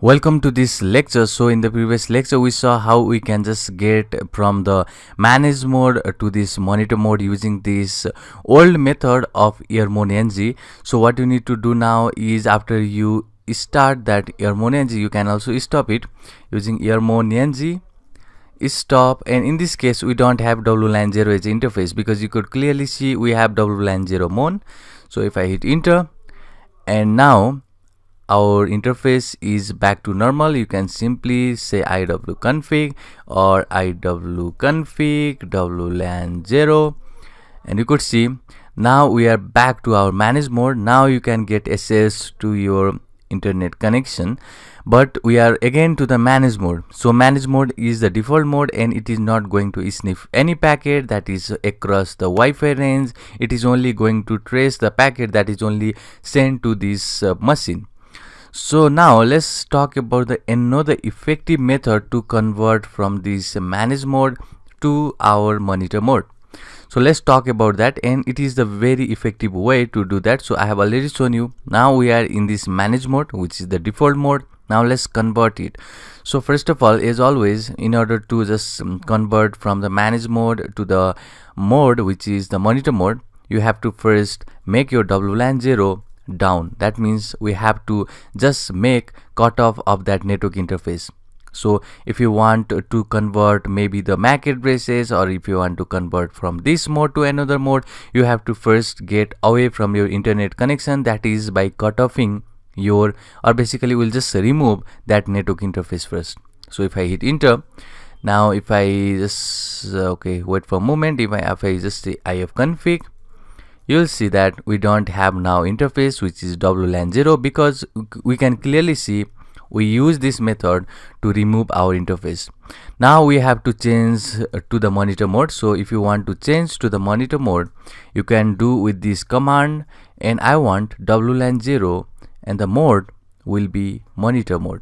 Welcome to this lecture. So in the previous lecture we saw how we can just get from the manage mode to this monitor mode using this old method of earmon-ng. So what you need to do now is after you start that earmon-ng, you can also stop it using earmon-ng stop, and in this case we don't have WLAN0 as interface because you could clearly see we have WLAN0 mon. So if I hit enter, and now our interface is back to normal, you can simply say iwconfig or iwconfig WLAN0, and you could see now we are back to our manage mode. Now you can get access to your internet connection, but we are again to the manage mode. So manage mode is the default mode and it is not going to sniff any packet that is across the Wi-Fi range. It is only going to trace the packet that is only sent to this machine. So now let's talk about another effective method to convert from this manage mode to our monitor mode. So let's talk about that, and it is the very effective way to do that. So I have already shown you. Now we are in this manage mode, which is the default mode. Now let's convert it. So first of all, as always, in order to just convert from the manage mode to the mode which is the monitor mode, you have to first make your WLAN0 down. That means we have to just make cutoff of that network interface. So if you want to convert maybe the MAC addresses, or if you want to convert from this mode to another mode, you have to first get away from your internet connection, that is by cutoffing your, or basically we'll just remove that network interface first. So if I hit enter, now if I just wait for a moment, if I just say ifconfig, you'll see that we don't have now interface which is WLAN0, because we can clearly see we use this method to remove our interface. Now we have to change to the monitor mode. So if you want to change to the monitor mode, you can do with this command, and I want WLAN0 and the mode will be monitor mode.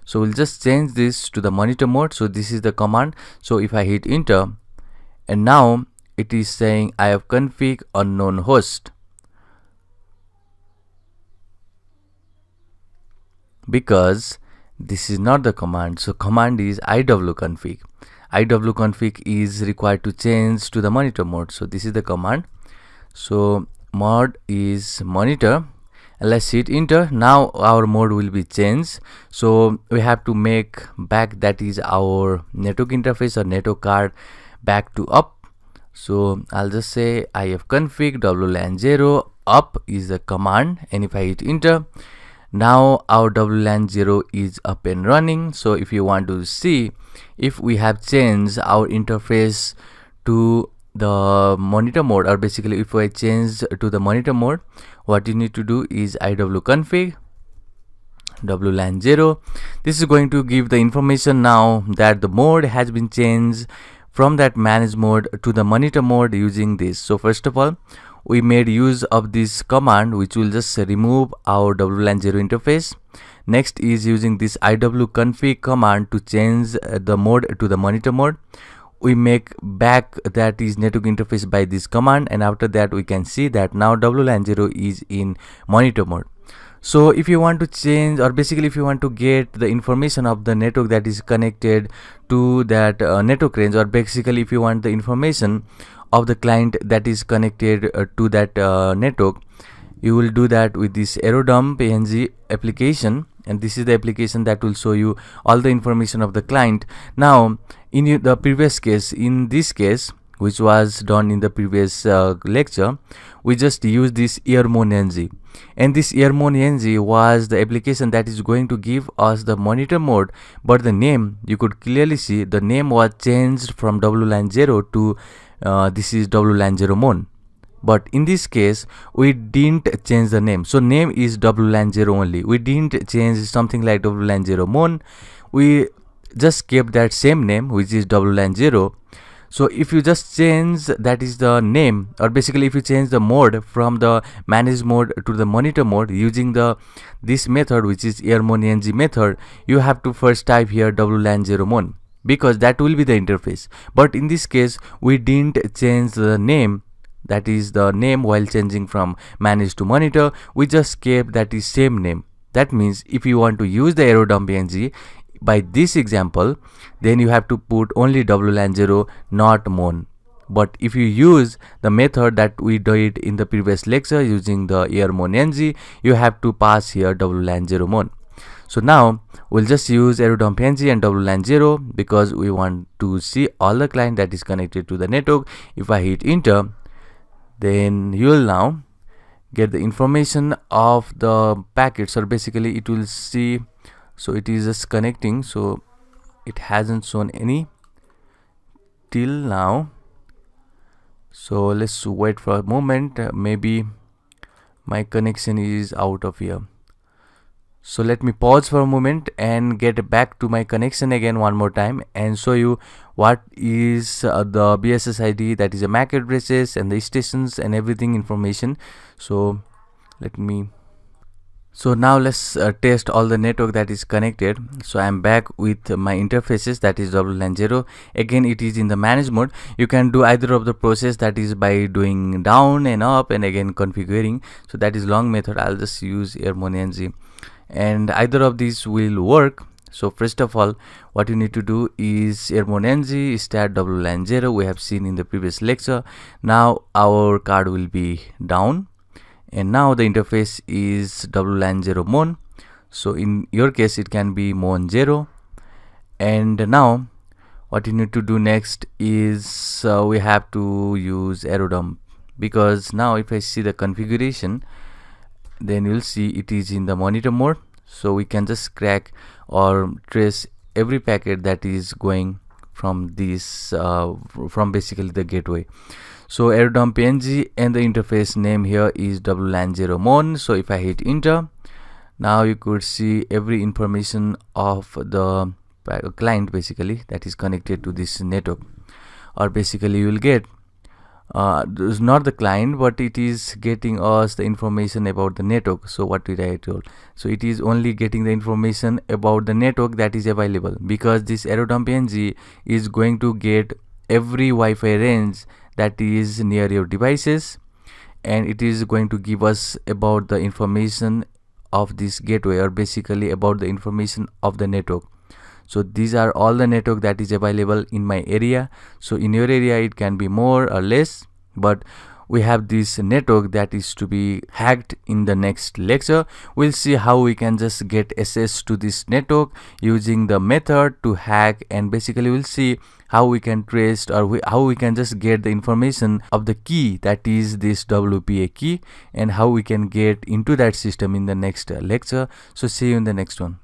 So we'll just change this to the monitor mode. So this is the command. So if I hit enter, and now it is saying ifconfig unknown host, because this is not the command. So command is iwconfig. Iwconfig is required to change to the monitor mode. So this is the command. So mode is monitor, and let's hit enter. Now our mode will be changed. So we have to make back, that is our network interface or network card, back to up. So I'll just say ifconfig WLAN0 up is the command, and if I hit enter, now our WLAN0 is up and running. So if you want to see if we have changed our interface to the monitor mode, or basically if I change to the monitor mode, what you need to do is iwconfig WLAN0. This is going to give the information now that the mode has been changed from that manage mode to the monitor mode using this. So first of all, we made use of this command which will just remove our WLAN0 interface. Next is using this iwconfig command to change the mode to the monitor mode. We make back, that is network interface, by this command, and after that we can see that now WLAN0 is in monitor mode. So if you want to change, or basically if you want to get the information of the network that is connected to that network range, or basically if you want the information of the client that is connected to that network, you will do that with this aerodump png application, and this is the application that will show you all the information of the client. Now in the previous case, in this case which was done in the previous lecture, we just used this earmon-ng, and this earmon-ng was the application that is going to give us the monitor mode, but the name, you could clearly see the name was changed from WLAN0 to this is WLAN0 mon. But in this case we didn't change the name, so name is WLAN0 only. We didn't change something like WLAN0 mon, we just kept that same name which is WLAN0. So if you just change, that is the name, or basically if you change the mode from the manage mode to the monitor mode using this method which is earmon-ng method, you have to first type here WLAN0 mon, because that will be the interface. But in this case we didn't change the name, that is the name, while changing from manage to monitor. We just kept that is same name. That means if you want to use the arrow dump PNG by this example, then you have to put only WLAN0, not mon. But if you use the method that we did in the previous lecture using the airmon-ng, you have to pass here WLAN0 mon. So now we'll just use arrow dump PNG and WLAN0 because we want to see all the client that is connected to the network. If I hit enter, then you will now get the information of the packets, or basically it will see. So it is just connecting, so it hasn't shown any till now. So let's wait for a moment. Maybe my connection is out of here. So let me pause for a moment and get back to my connection again one more time and show you what is the BSS ID, that is a MAC addresses and the stations and everything information. So now let's test all the network that is connected. So I'm back with my interfaces, that is WLAN0. Again, it is in the manage mode. You can do either of the process, that is by doing down and up and again configuring. So that is long method. I'll just use airmon-ng and either of these will work. So first of all, what you need to do is airmon-ng start WLAN0. We have seen in the previous lecture. Now our card will be down, and now the interface is WLAN0 mon. So in your case it can be mon0. And now what you need to do next is we have to use arrow dump, because now if I see the configuration, then you'll see it is in the monitor mode. So we can just crack or trace every packet that is going from this from basically the gateway. So arrow dump PNG and the interface name here is WLAN0 mon. So if I hit enter, now you could see every information of the client basically that is connected to this network, or basically you will get this is not the client, but it is getting us the information about the network. So what did I told? So it is only getting the information about the network that is available, because this arrow dump PNG is going to get every Wi-Fi range that is near your devices, and it is going to give us about the information of this gateway, or basically about the information of the network. So these are all the network that is available in my area. So in your area it can be more or less, but we have this network that is to be hacked. In the next lecture we'll see how we can just get access to this network using the method to hack, and basically we'll see how we can trace, or how we can just get the information of the key, that is this WPA key, and how we can get into that system in the next lecture. So see you in the next one.